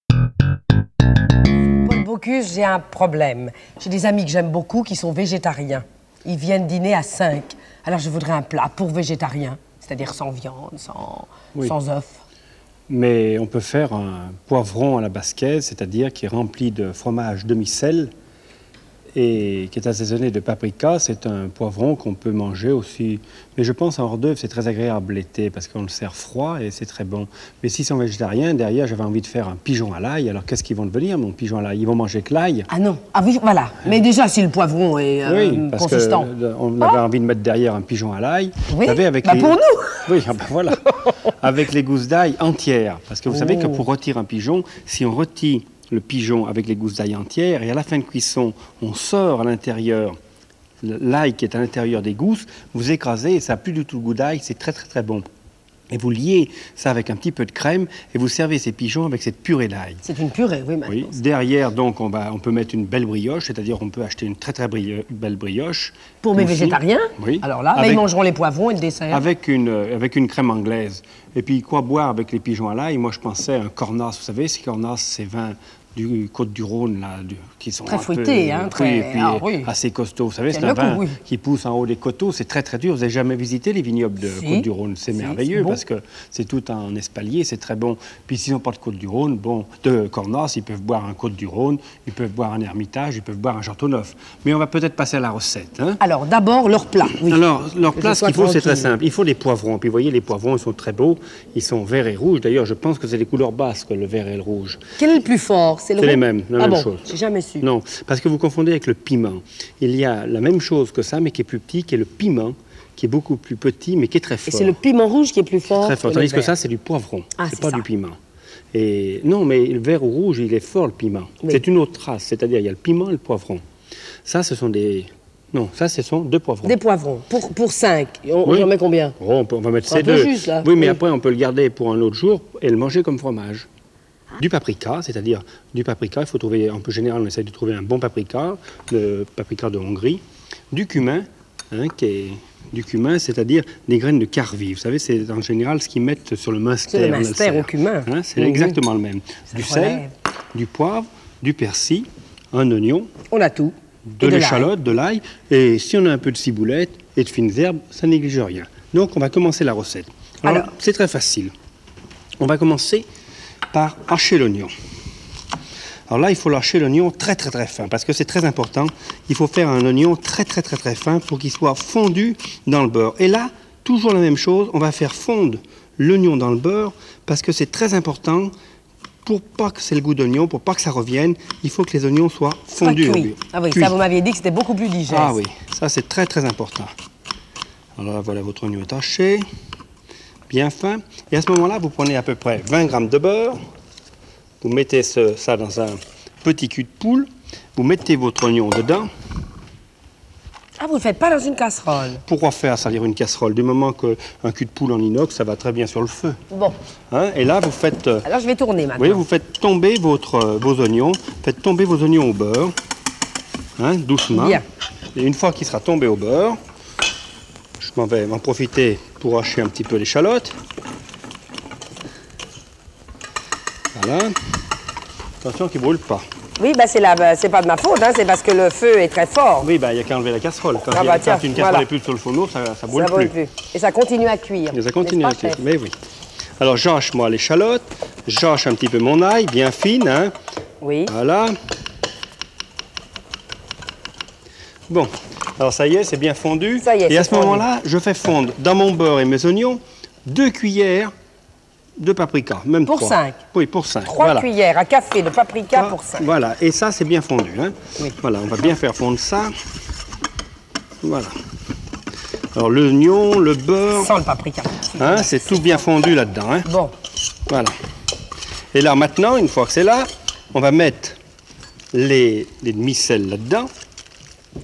Paul Bocuse, j'ai un problème. J'ai des amis que j'aime beaucoup qui sont végétariens. Ils viennent dîner à 5. Alors je voudrais un plat pour végétariens, c'est-à-dire sans viande, sans œufs. Mais on peut faire un poivron à la basquaise, c'est-à-dire qui est rempli de fromage demi-sel et qui est assaisonné de paprika. C'est un poivron qu'on peut manger aussi. Mais je pense en hors d'œuvre, c'est très agréable l'été parce qu'on le sert froid et c'est très bon. Mais s'ils sont végétariens, derrière, j'avais envie de faire un pigeon à l'ail. Alors qu'est-ce qu'ils vont devenir, mon pigeon à l'ail? Ils vont manger que l'ail. Ah non, ah oui, voilà. Mais déjà, si le poivron est oui, parce consistant. On avait envie de mettre derrière un pigeon à l'ail. Oui, avec pour nous. Oui, ah ben voilà. Avec les gousses d'ail entières. Parce que vous savez que pour rôtir un pigeon, si on rôtit le pigeon avec les gousses d'ail entières et à la fin de cuisson, on sort à l'intérieur l'ail qui est à l'intérieur des gousses, vous écrasez et ça n'a plus du tout le goût d'ail, c'est très très très bon. Et vous liez ça avec un petit peu de crème et vous servez ces pigeons avec cette purée d'ail. C'est une purée, oui, maintenant. Oui. Derrière, donc, on peut mettre une belle brioche, c'est-à-dire on peut acheter une très très belle brioche. Pour mes végétariens, oui. Alors là, mais ils mangeront les poivrons et le dessert. Avec une crème anglaise. Et puis, quoi boire avec les pigeons à l'ail? Moi, je pensais à un cornas. Vous savez, ces cornas, c'est vin du Côte-du-Rhône, là, qui sont très fruités, hein, très... et puis assez costauds. Vous savez, c'est un vin qui pousse en haut des coteaux, c'est très très dur. Vous n'avez jamais visité les vignobles de Côte-du-Rhône? C'est merveilleux parce que c'est tout en espalier, c'est très bon. Puis s'ils n'ont pas de Côte-du-Rhône, de Cornas, ils peuvent boire un Côte-du-Rhône, ils peuvent boire un Hermitage, ils peuvent boire un Châteauneuf. Mais on va peut-être passer à la recette. Hein? Alors d'abord, leur plat. Oui. Alors, leur plat, ce qu'il faut, c'est très simple. Il faut des poivrons. Puis vous voyez, les poivrons, ils sont très beaux. Ils sont verts et rouges. D'ailleurs, je pense que c'est les couleurs basques, le vert et le rouge. Quel est le plus fort? C'est les mêmes, la même chose. J'ai jamais su. Non, parce que vous confondez avec le piment. Il y a la même chose que ça, mais qui est plus petit, qui est le piment, qui est beaucoup plus petit, mais qui est très fort. Et c'est le piment rouge qui est plus fort? Très fort, tandis que ça, c'est du poivron. C'est pas ça. du piment. Et non, mais le vert ou rouge, il est fort, le piment. Oui. C'est une autre race, c'est-à-dire il y a le piment et le poivron. Ça, ce sont des... Non, ça, ce sont deux poivrons. Des poivrons. Pour 5. On en met combien? On va mettre ces deux. Juste, là. Oui, mais après, on peut le garder pour un autre jour et le manger comme fromage. Du paprika, c'est-à-dire du paprika, il faut trouver, en général, on essaie de trouver un bon paprika, le paprika de Hongrie. Du cumin, du cumin, c'est-à-dire des graines de carvi. Vous savez, c'est en général ce qu'ils mettent sur le minster. C'est le minster au cumin. C'est exactement le même. Du sel, du poivre, du persil, un oignon. On a tout. De l'échalote, de l'ail. Et si on a un peu de ciboulette et de fines herbes, ça néglige rien. Donc, on va commencer la recette. Alors, c'est très facile. On va commencer par hacher l'oignon. Alors là, il faut hacher l'oignon très très très fin parce que c'est très important. Il faut faire un oignon très très très très fin pour qu'il soit fondu dans le beurre. Et là, toujours la même chose, on va faire fondre l'oignon dans le beurre parce que c'est très important pour pas que c'est le goût d'oignon, pour pas que ça revienne, il faut que les oignons soient fondus. Ah oui, ça vous m'aviez dit que c'était beaucoup plus digeste. Ah oui, ça c'est très très important. Alors là, voilà, votre oignon est haché. Bien fin. Et à ce moment-là, vous prenez à peu près 20 grammes de beurre. Vous mettez ça dans un petit cul de poule. Vous mettez votre oignon dedans. Ah, vous ne le faites pas dans une casserole? Pourquoi faire salir une casserole? Du moment qu'un cul de poule en inox, ça va très bien sur le feu. Bon. Hein? Et là, vous faites... Alors, je vais tourner maintenant. Oui, vous faites tomber vos oignons. Faites tomber vos oignons au beurre. Hein, doucement. Bien. Et une fois qu'il sera tombé au beurre, je vais m'en profiter pour hacher un petit peu l'échalote. Voilà. Attention qu'il ne brûle pas. Oui, c'est pas de ma faute, hein, c'est parce que le feu est très fort. Oui, il n'y a qu'à enlever la casserole. Quand une casserole n'est plus sur le fourneau, ça ne brûle plus. Et ça continue à cuire. Et ça continue à cuire, mais oui. Alors j'hache moi l'échalote, j'hache un petit peu mon ail, bien fine. Hein. Oui. Voilà. Bon, alors ça y est, c'est bien fondu. Ça y est, et à ce moment-là, je fais fondre dans mon beurre et mes oignons 2 cuillères de paprika, même 3. Pour 5? Oui, pour 5. 3 cuillères à café de paprika pour 5. Voilà, et ça, c'est bien fondu. Hein. Oui. Voilà, on va bien faire fondre ça. Voilà. Alors, l'oignon, le beurre... Sans le paprika. Hein, c'est tout bien fondu là-dedans. Hein. Bon. Voilà. Et là, maintenant, une fois que c'est là, on va mettre les demi-sels là-dedans.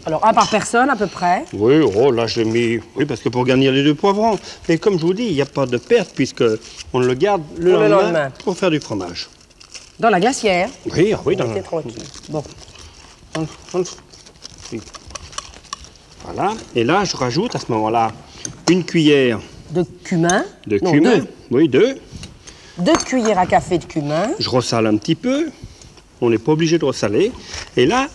Alors, un par personne, à peu près? Oui, oh, là, j'ai mis... Oui, parce que pour garnir les 2 poivrons. Mais comme je vous dis, il n'y a pas de perte, puisqu'on le garde le lendemain pour faire du fromage. Dans la glacière? Oui, oui, dans la... tranquille. Bon. Voilà. Et là, je rajoute à ce moment-là une cuillère... De cumin? De cumin. 2. Oui, 2. 2 cuillères à café de cumin. Je ressale un petit peu. On n'est pas obligé de ressaler. Et là,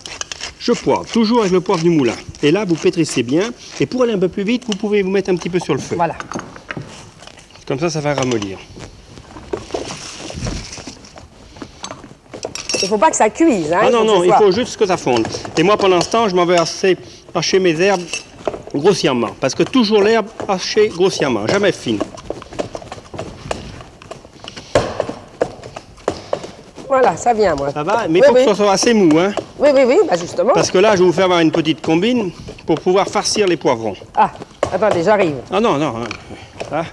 je poivre, toujours avec le poivre du moulin. Et là, vous pétrissez bien. Et pour aller un peu plus vite, vous pouvez vous mettre un petit peu sur le feu. Voilà. Comme ça va ramollir. Il ne faut pas que ça cuise. Hein, ah non, non, il faut juste que ça fonde. Et moi, pendant ce temps, je m'en vais hacher mes herbes grossièrement. Parce que toujours l'herbe hachée grossièrement, jamais fine. Voilà, ça vient, moi. Ça va, mais il faut que ça soit assez mou, hein. Oui, bah justement. Parce que là, je vais vous faire avoir une petite combine pour pouvoir farcir les poivrons. Ah, attendez, j'arrive. Ah non, non. Là,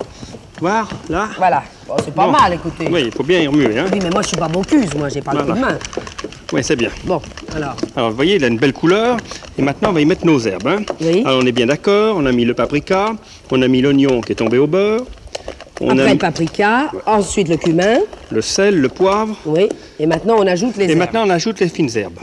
voir, là. Voilà. Bon, c'est pas mal, écoutez. Oui, il faut bien y remuer, hein. Oui, mais moi, je suis pas Bocuse, moi, j'ai pas le coup de main. Oui, c'est bien. Bon, alors. Alors, vous voyez, il a une belle couleur. Et maintenant, on va y mettre nos herbes, hein. Oui. Alors, on est bien d'accord. On a mis le paprika. On a mis l'oignon qui est tombé au beurre. Après le paprika, ensuite le cumin. Le sel, le poivre. Oui, et maintenant on ajoute les herbes. Et maintenant on ajoute les fines herbes.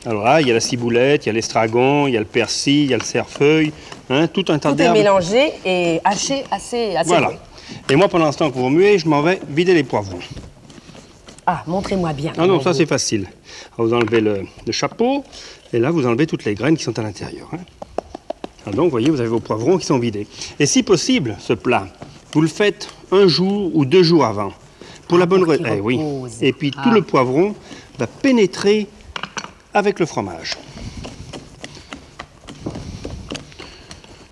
Alors là, il y a la ciboulette, il y a l'estragon, il y a le persil, il y a le cerfeuil, hein, tout un tas d'herbes. Tout est mélangé et haché assez voilà. bon. Et moi, pendant ce temps que vous remuez, je m'en vais vider les poivrons. Ah, montrez-moi bien. Ah non, ça c'est facile. Alors, vous enlevez le chapeau, et là vous enlevez toutes les graines qui sont à l'intérieur. Hein. Donc, vous voyez, vous avez vos poivrons qui sont vidés. Et si possible, ce plat, vous le faites 1 jour ou 2 jours avant. Pour la bonne raison. Oui. Et puis, tout le poivron va pénétrer avec le fromage.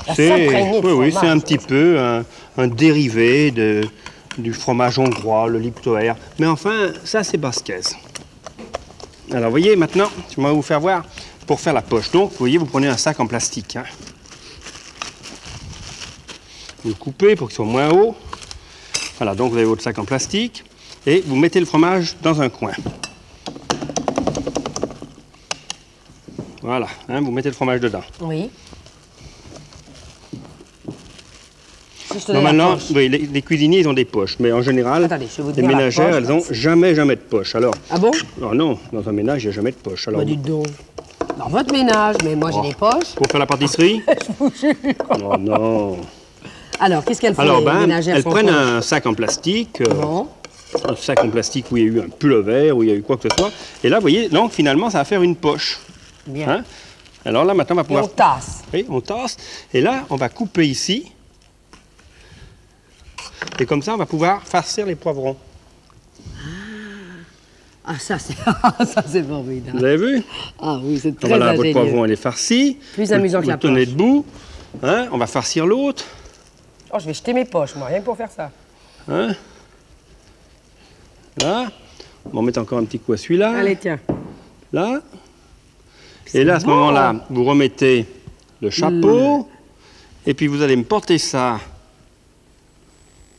Oui, c'est un petit peu un dérivé du fromage hongrois, le Liptoer. Mais enfin, ça, c'est basquaise. Alors, vous voyez, maintenant, je vais vous faire voir pour faire la poche. Donc, vous voyez, vous prenez un sac en plastique. Hein. Vous le coupez pour qu'il soit moins haut. Voilà, donc vous avez votre sac en plastique et vous mettez le fromage dans un coin. Voilà, hein, vous mettez le fromage dedans. Oui. Normalement, oui, les cuisiniers, ils ont des poches, mais en général, attendez, les ménagères, elles n'ont jamais de poche. Alors, ah bon? Oh non, dans un ménage, il n'y a jamais de poche. Alors, dites donc. Dans votre ménage, mais moi j'ai des poches. Pour faire la pâtisserie? Je vous jure. Oh non. Alors, qu'est-ce qu'elles font, alors, les ménagères? Elles prennent un sac en plastique, un sac en plastique où il y a eu un pullover, où il y a eu quoi que ce soit. Et là, vous voyez, donc finalement, ça va faire une poche. Bien. Hein? Alors là, maintenant, on va pouvoir... Et on tasse. Oui, on tasse. Et là, on va couper ici. Et comme ça, on va pouvoir farcir les poivrons. Ah, ça, c'est formidable. Vous avez vu? Ah oui, c'est très voilà, ingénieux. votre poivron, elle est farcie. Plus amusant que la poche. Vous le tenez debout. Hein? On va farcir l'autre. Oh, je vais jeter mes poches, moi, rien que pour faire ça. Hein? Là. On va en mettre encore un petit coup à celui-là. Allez, tiens. Là. Et là, à ce moment-là, vous remettez le chapeau. Et puis, vous allez me porter ça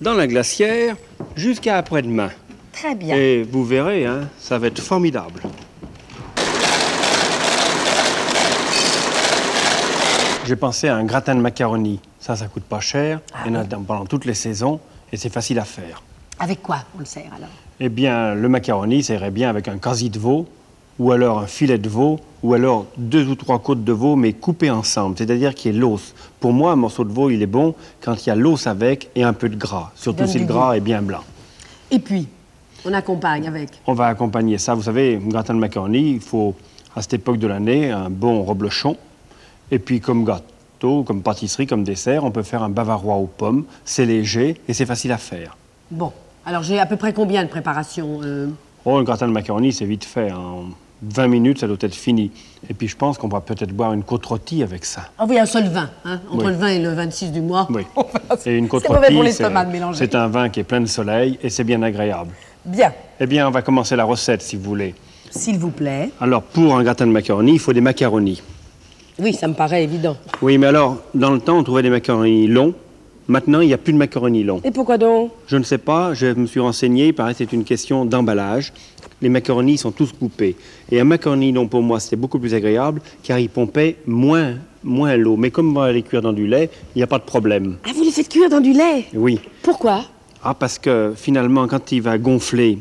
dans la glacière jusqu'à après-demain. Très bien. Et vous verrez, hein, ça va être formidable. J'ai pensé à un gratin de macaroni. Ça coûte pas cher. Il y en a pendant toutes les saisons et c'est facile à faire. Avec quoi on le sert alors? Eh bien, le macaroni, ça irait bien avec un quasi de veau, ou alors un filet de veau, ou alors 2 ou 3 côtes de veau, mais coupées ensemble, c'est-à-dire qu'il y ait l'os. Pour moi, un morceau de veau, il est bon quand il y a l'os avec et un peu de gras, surtout si le gras est bien blanc. Et puis, on accompagne avec? On va accompagner ça. Vous savez, un gratin de macaroni, il faut, à cette époque de l'année, un bon reblochon. Et puis, comme gâteau, comme pâtisserie, comme dessert, on peut faire un bavarois aux pommes. C'est léger et c'est facile à faire. Bon. Alors, j'ai à peu près combien de préparation Oh, un gratin de macaroni, c'est vite fait. En 20 minutes, ça doit être fini. Et puis, je pense qu'on va peut-être boire une côte rôtie avec ça. Ah oui, un seul vin, hein, entre le 20 et le 26 du mois. Oui. Et une côte c'est mauvais pour rôtie, l'estomac de mélanger. c'est un vin qui est plein de soleil et c'est bien agréable. Bien. Eh bien, on va commencer la recette, si vous voulez. S'il vous plaît. Alors, pour un gratin de macaroni, il faut des macaronis. Oui, ça me paraît évident. Oui, mais alors, dans le temps, on trouvait des macaronis longs. Maintenant, il n'y a plus de macaronis longs. Et pourquoi donc? Je ne sais pas, je me suis renseigné, il paraît que c'est une question d'emballage. Les macaronis sont tous coupés. Et un macaroni long, pour moi, c'était beaucoup plus agréable, car il pompait moins l'eau. Mais comme on va les cuire dans du lait, il n'y a pas de problème. Ah, vous les faites cuire dans du lait? Oui. Pourquoi? Ah, parce que finalement, quand il va gonfler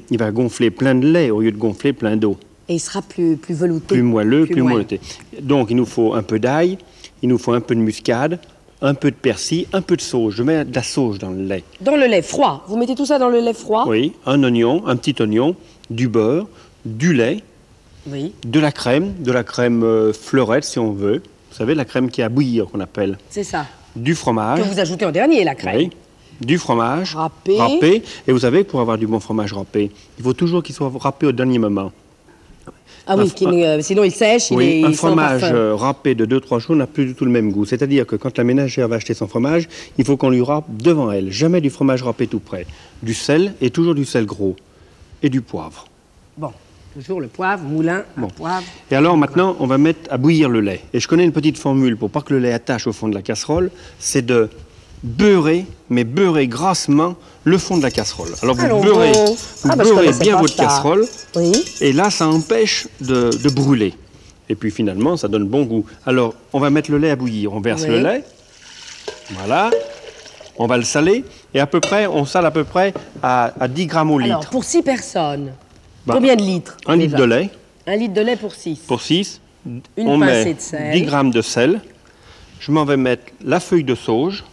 plein de lait au lieu de gonfler plein d'eau. Et il sera plus velouté. Plus moelleux, plus moelleté. Donc, il nous faut un peu d'ail, il nous faut un peu de muscade, un peu de persil, un peu de sauge. Je mets de la sauge dans le lait. Dans le lait froid. Vous mettez tout ça dans le lait froid? Oui, un oignon, un petit oignon, du beurre, du lait, Oui. de la crème fleurette si on veut. Vous savez, la crème qui est à bouillir qu'on appelle. C'est ça. Du fromage. Que vous ajoutez en dernier, la crème. Oui. Du fromage Râpé. Et vous savez, pour avoir du bon fromage râpé, il faut toujours qu'il soit râpé au dernier moment. Ah oui, sinon il sèche, Oui, un il sent fromage parfum. râpé de 2-3 jours n'a plus du tout le même goût. C'est-à-dire que quand la ménagère va acheter son fromage, il faut qu'on lui râpe devant elle. Jamais du fromage râpé tout près. Du sel, et toujours du sel gros. Et du poivre. Bon, toujours le poivre, moulin, Bon. poivre. Et alors maintenant, on va mettre à bouillir le lait. Et je connais une petite formule pour pas que le lait attache au fond de la casserole, c'est de beurrer, mais beurrer grassement le fond de la casserole. Alors vous beurrez, bien votre casserole, oui. et là ça empêche de brûler. Et puis finalement, ça donne bon goût. Alors, on va mettre le lait à bouillir. On verse le lait, voilà, on va le saler, et à peu près, on sale à peu près à 10 grammes au litre. Alors, pour 6 personnes, combien de litres? 1 litre de lait. 1 litre de lait pour 6. Pour 6, Une on pincée met de sel. 10 grammes de sel. Je m'en vais mettre la feuille de sauge.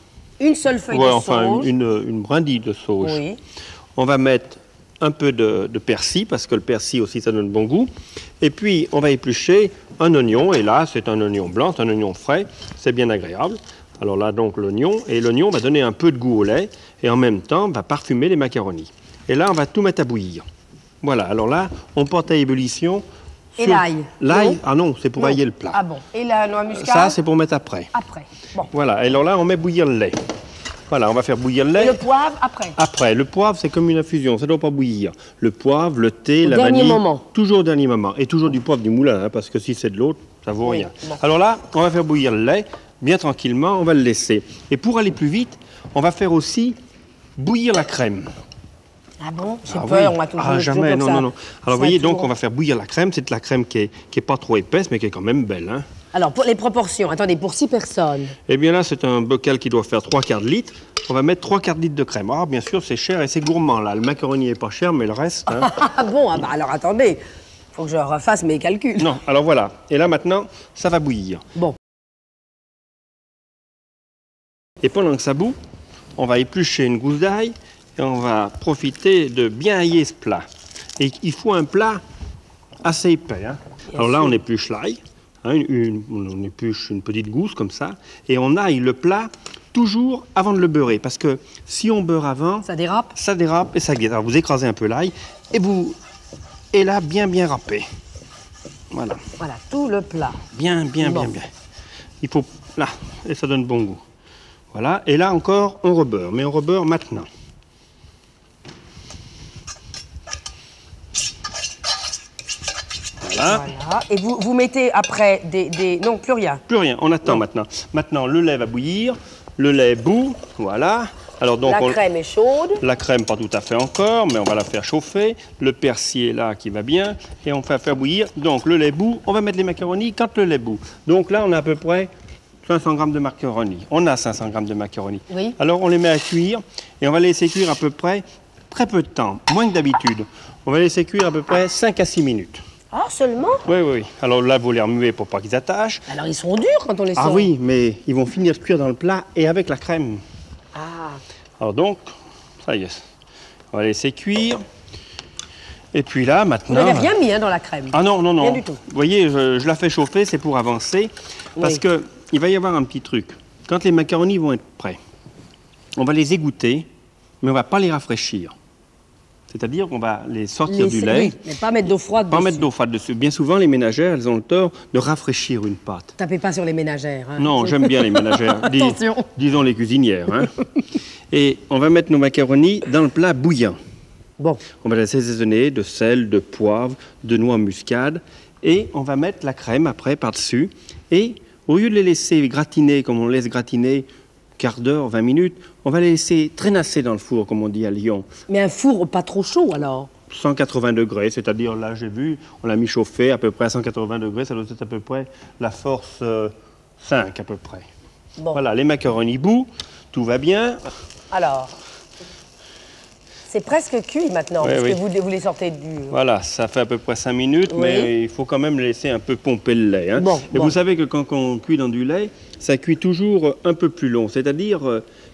Une seule feuille de Enfin, sauge. une brindille de sauge. Oui. On va mettre un peu de persil, parce que le persil aussi, ça donne bon goût. Et puis, on va éplucher un oignon. Et là, c'est un oignon blanc, c'est un oignon frais. C'est bien agréable. Alors là, donc, l'oignon. Et l'oignon va donner un peu de goût au lait. Et en même temps, va parfumer les macaronis. Et là, on va tout mettre à bouillir. Voilà. Alors là, on porte à ébullition. Et l'ail? L'ail, ah non, c'est pour ailler le plat. Ah bon. Et la noix muscade? Ça, c'est pour mettre après. Après. Bon. Voilà. Et alors là, on met bouillir le lait. Voilà, on va faire bouillir le lait. Et le poivre après? Après, le poivre, c'est comme une infusion, ça ne doit pas bouillir. Le poivre, le thé, la dernier vanille. moment. Toujours au dernier moment. Et toujours du poivre du moulin, hein, parce que si c'est de l'autre, ça vaut rien. Bon. Alors là, on va faire bouillir le lait, bien tranquillement, on va le laisser. Et pour aller plus vite, on va faire aussi bouillir la crème. Ah bon? J'ai Ah peur, oui. on m'a toujours Ah, jamais, non, non, non. Alors, vous voyez, donc, toujours... on va faire bouillir la crème. C'est de la crème qui est pas trop épaisse, mais qui est quand même belle, hein. Alors, pour les proportions, attendez, pour 6 personnes. Eh bien là, c'est un bocal qui doit faire 3/4 litre. On va mettre 3/4 litres de crème. Ah, bien sûr, c'est cher et c'est gourmand, là. Le macaroni est pas cher, mais le reste... Hein. Ah bon? Ah bah alors, attendez. Faut que je refasse mes calculs. Non, alors voilà. Et là, maintenant, ça va bouillir. Bon. Et pendant que ça bout, on va éplucher une gousse d'ail et on va profiter de bien ailler ce plat. Et il faut un plat assez épais, hein. Alors là, on épluche l'ail. Hein, on épluche une petite gousse comme ça, et on aille le plat toujours avant de le beurrer, parce que si on beurre avant, Ça dérape? ça dérape et ça glisse. Alors vous écrasez un peu l'ail, et là, bien râpé. Voilà, Voilà, tout le plat. bien. Il faut, là, et ça donne bon goût. Voilà, et là encore, on rebeurre, mais on rebeurre maintenant. Voilà. Voilà. Et vous mettez après des... Non, plus rien. Plus rien, on attend maintenant. Maintenant, le lait va bouillir, le lait bout, voilà. Alors donc, La crème est chaude. La crème, pas tout à fait encore, mais on va la faire chauffer. Le persil est là qui va bien, et on va faire bouillir. Donc le lait bout, on va mettre les macaronis quand le lait bout. Donc là, on a à peu près 500 grammes de macaroni. On a 500 grammes de macaroni. Oui. Alors on les met à cuire, et on va les laisser cuire à peu près très peu de temps, moins que d'habitude. On va les laisser cuire à peu près 5 à 6 minutes. Ah, seulement? Oui. Alors là, vous les remuez pour pas qu'ils attachent. Alors, ils sont durs quand on les sort. Ah oui, mais ils vont finir de cuire dans le plat et avec la crème. Ah. Alors donc, ça y est, on va laisser cuire. Et puis là, Vous maintenant... n'avez rien mis hein, dans la crème? Ah non. Rien du tout. Vous voyez, je la fais chauffer, c'est pour avancer. Parce que il va y avoir un petit truc. Quand les macaronis vont être prêts, on va les égoutter, mais on ne va pas les rafraîchir. C'est-à-dire qu'on va les sortir du lait. Oui, mais pas mettre d'eau froide Pas dessus. mettre d'eau froide dessus. Bien souvent, les ménagères, elles ont le tort de rafraîchir une pâte. Tapez pas sur les ménagères. Hein. Non, j'aime bien les ménagères. Attention. Disons les cuisinières. Hein. Et on va mettre nos macaronis dans le plat bouillant. Bon. On va les assaisonner de sel, de poivre, de noix muscade. Et on va mettre la crème après par-dessus. Et au lieu de les laisser gratiner comme on laisse gratiner quart d'heure, 20 minutes, on va les laisser traînasser dans le four, comme on dit à Lyon. Mais un four pas trop chaud, alors? 180 degrés, c'est-à-dire, là, j'ai vu, on l'a mis chauffer à peu près à 180 degrés, ça doit être à peu près la force 5 à peu près. Bon. Voilà, les macaronis bout, tout va bien. Alors, C'est presque cuit maintenant, Ouais, parce oui. que vous les sortez du... Voilà, ça fait à peu près 5 minutes, Oui. mais il faut quand même laisser un peu pomper le lait. Hein. Bon, et bon. vous savez que quand on cuit dans du lait, ça cuit toujours un peu plus long. C'est-à-dire,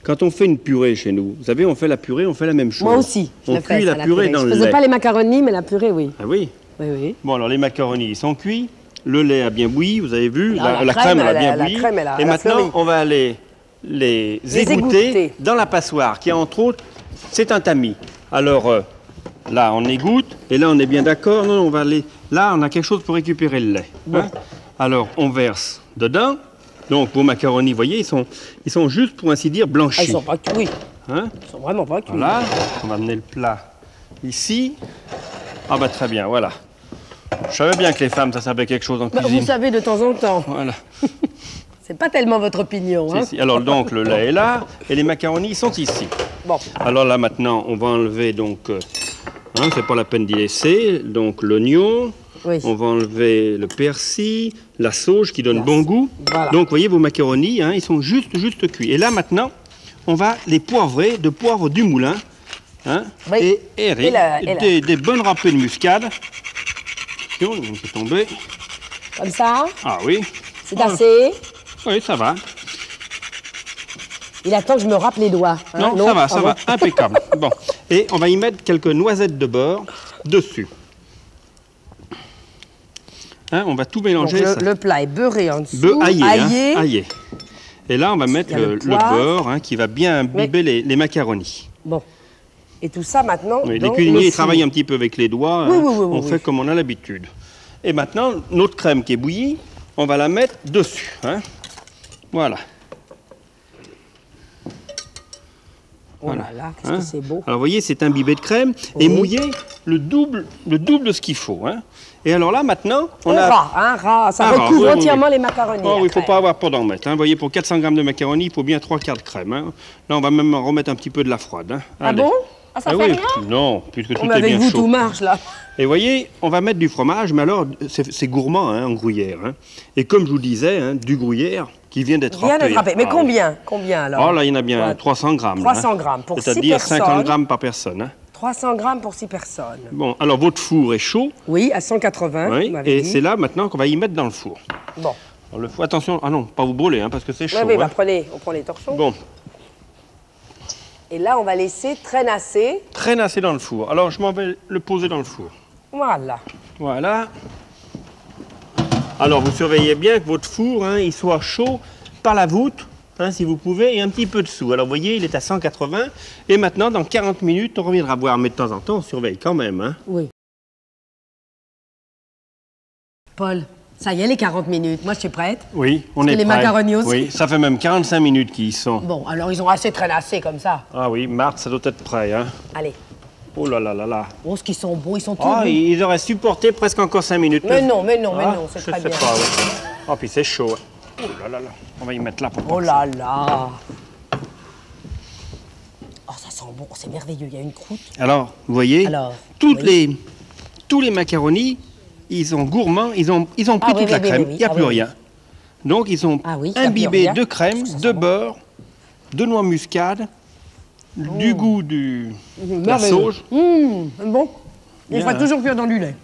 quand on fait une purée chez nous, vous savez, on fait la purée, on fait la même chose. Moi aussi, je On le fais, cuit ça, la purée dans Je le faisais lait. pas les macaronis, mais la purée, oui. Ah oui. Oui, oui. Bon, alors les macaronis, ils sont cuits. Le lait a bien bouilli, vous avez vu. Là, La crème, elle a bien la bouilli. crème, et maintenant, fleuri. on va aller les égoutter dans la passoire, qui a entre autres, c'est un tamis. Alors, là, on égoutte, et là, on est bien d'accord. Non, on va aller... Là, on a quelque chose pour récupérer le lait. Bon. Hein. Alors, on verse dedans. Donc, vos macaronis, vous voyez, ils sont juste, pour ainsi dire, blanchis. Ah, ils sont pas cuits. Hein. Ils sont vraiment pas cuits. Voilà, on va amener le plat ici. Ah bah très bien, voilà. Je savais bien que les femmes, ça savait quelque chose en Bah, cuisine. vous savez, de temps en temps. Voilà. C'est pas tellement votre opinion, hein. Si, si. Alors donc, le lait est là, et les macaronis sont ici. Bon. Alors là, maintenant, on va enlever donc... c'est pas la peine d'y laisser. Donc l'oignon, Oui. on va enlever le persil, la sauge qui donne bon goût. Voilà. Donc, vous voyez, vos macaronis, hein, ils sont juste cuits. Et là, maintenant, on va les poivrer de poivre du moulin. Hein, Oui. et des bonnes râpées de muscade. Attention, on peut tomber. Comme ça, Ah oui. c'est assez. Oui, ça va. Il attend que je me râpe les doigts. Hein, Non, ça va, Ah ça bon. va. Impeccable. Bon. Et on va y mettre quelques noisettes de beurre dessus. Hein, on va tout mélanger. Donc, ça. le plat est beurré en dessous. Beurre aillé. Aillé. Hein, aillé. Et là, on va mettre Il y a le le poivre. beurre qui va bien imbiber les macaronis. Bon. Et tout ça maintenant. Oui, les dans cuisiniers le ils travaillent four. un petit peu avec les doigts. Oui, hein. oui, oui, On oui, fait oui. comme on a l'habitude. Et maintenant, notre crème qui est bouillie, on va la mettre dessus. Hein. Voilà. Oh là là, qu'est-ce Hein. que c'est beau. Alors, vous voyez, c'est imbibé de crème et Oui. mouillé le double de ce qu'il faut. Hein. Et alors là, maintenant, on Un a... ras, ça Un ras, recouvre oui, oui, entièrement oui. les macaronis. Oh, oui, il ne faut après. pas avoir peur d'en mettre. Hein. Vous voyez, pour 400 grammes de macaroni, il faut bien 3/4 de crème. Hein. Là, on va même en remettre un petit peu de la froide. Hein. Ah Allez. bon? Ah, ça Ah fait oui. rien? Non, puisque tout Mais est avec bien vous, chaud. tout marche, là. Et vous voyez, on va mettre du fromage, mais alors, c'est gourmand hein, en gruyère. Hein. Et comme je vous disais, hein, du gruyère qui vient d'être Rien râpé. d'être râpé. Mais Ah, combien? Combien, alors? Oh là, il y en a bien Ouais. 300 grammes. là, 300 hein. grammes pour 6 C'est-à-dire 50 personnes. grammes par personne. Hein. 300 grammes pour 6 personnes. Bon, alors votre four est chaud. Oui, à 180, Oui, vous m'avez et dit. c'est là maintenant qu'on va y mettre dans le four. Bon. Alors, le four, attention, ah non, pas vous brûler, hein, parce que c'est chaud. Oui, hein. bah, on prend les torchons. Bon, Et là, on va laisser traînasser. traînasser dans le four. Alors, je m'en vais le poser dans le four. Voilà. Voilà. Alors, vous surveillez bien que votre four, hein, il soit chaud par la voûte, hein, si vous pouvez, et un petit peu dessous. Alors, vous voyez, il est à 180. Et maintenant, dans 40 minutes, on reviendra voir. Mais de temps en temps, on surveille quand même. Hein. Oui. Paul, ça y est, les 40 minutes. Moi, je suis prête. Oui, on Parce est que les prêt. macaronis aussi. Oui, ça fait même 45 minutes qu'ils y sont. Bon, alors, ils ont assez traînassé comme ça. Ah oui, Marthe, ça doit être prêt. Hein. Allez. Oh là là là là. Oh, ce qu'ils sont beaux, ils sont tous Ah, beaux. ils auraient supporté presque encore 5 minutes. Mais non, mais non, mais Ah, non, c'est je très sais bien. pas, oui. Oh, puis c'est chaud. Hein. Oh là là là. On va y mettre là pour Oh pas que là là. Oh, ça sent bon, c'est merveilleux, il y a une croûte. Alors, vous voyez, Alors, tous oui. les macaronis, ils sont gourmands, ils ont pris Ah, oui, toute la oui, oui, crème, oui, il n'y a ah, plus oui, rien. Donc, ils ont Ah oui, il y a plus imbibé rien. de crème, Ça sent de bon. beurre, de noix muscade, du goût de la Merveilleux. sauge. Bon. Il Bien, faudra hein. toujours cuire dans du lait.